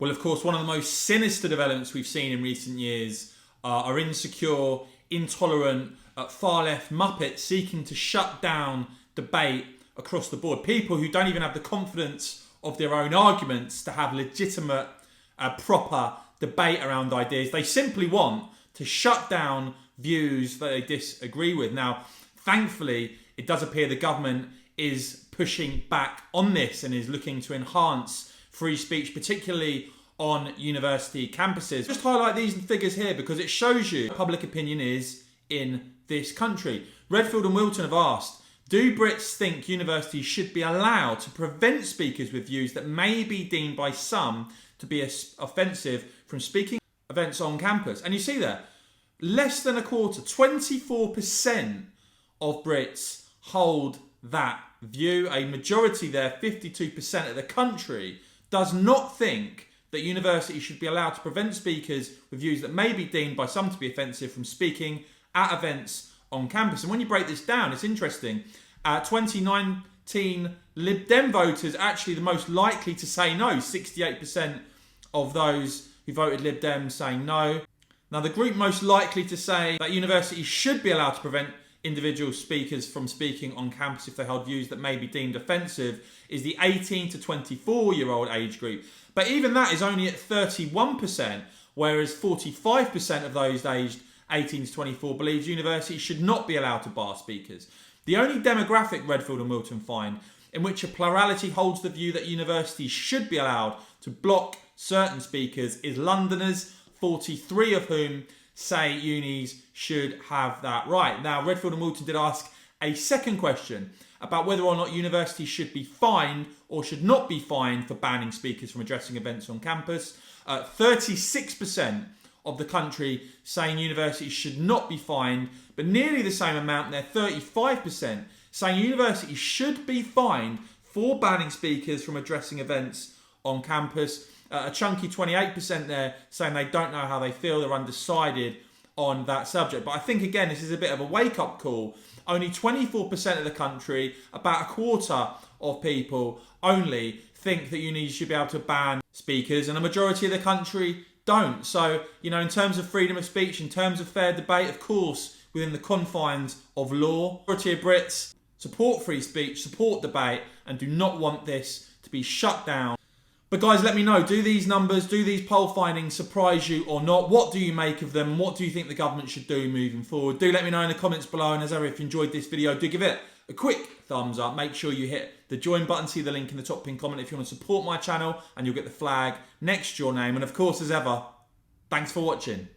Well, of course, one of the most sinister developments we've seen in recent years are insecure, intolerant, far-left Muppets seeking to shut down debate across the board. People who don't even have the confidence of their own arguments to have legitimate, proper debate around ideas. They simply want to shut down views that they disagree with. Now, thankfully, it does appear the government is pushing back on this and is looking to enhance free speech, particularly on university campuses. Just highlight these figures here because it shows you what public opinion is in this country. Redfield and Wilton have asked, do Brits think universities should be allowed to prevent speakers with views that may be deemed by some to be offensive from speaking at events on campus? And you see there, less than a quarter, 24% of Brits hold that view. A majority there, 52% of the country, does not think that universities should be allowed to prevent speakers with views that may be deemed by some to be offensive from speaking at events on campus. And when you break this down, it's interesting. 2019 Lib Dem voters actually the most likely to say no. 68% of those who voted Lib Dem saying no. Now, the group most likely to say that universities should be allowed to prevent individual speakers from speaking on campus if they hold views that may be deemed offensive is the 18 to 24-year-old age group. But even that is only at 31%, whereas 45% of those aged 18 to 24 believes universities should not be allowed to bar speakers. The only demographic Redfield and Wilton find in which a plurality holds the view that universities should be allowed to block certain speakers is Londoners, 43 of whom say unis should have that right. Now, Redfield and Wilton did ask a second question about whether or not universities should be fined or should not be fined for banning speakers from addressing events on campus. 36% of the country saying universities should not be fined, but nearly the same amount there, 35%, saying universities should be fined for banning speakers from addressing events on campus. A chunky 28% there saying they don't know how they feel, they're undecided on that subject. But I think, again, this is a bit of a wake-up call. Only 24% of the country, about a quarter of people only, think that unis should be able to ban speakers, and a majority of the country don't. So, in terms of freedom of speech, in terms of fair debate, of course, within the confines of law, the majority of Brits support free speech, support debate, and do not want this to be shut down. But guys, let me know, do these numbers, do these poll findings surprise you or not? What do you make of them? What do you think the government should do moving forward? Do let me know in the comments below. And as ever, if you enjoyed this video, do give it a quick thumbs up. Make sure you hit the join button. See the link in the top pinned comment if you want to support my channel, and you'll get the flag next to your name. And of course, as ever, thanks for watching.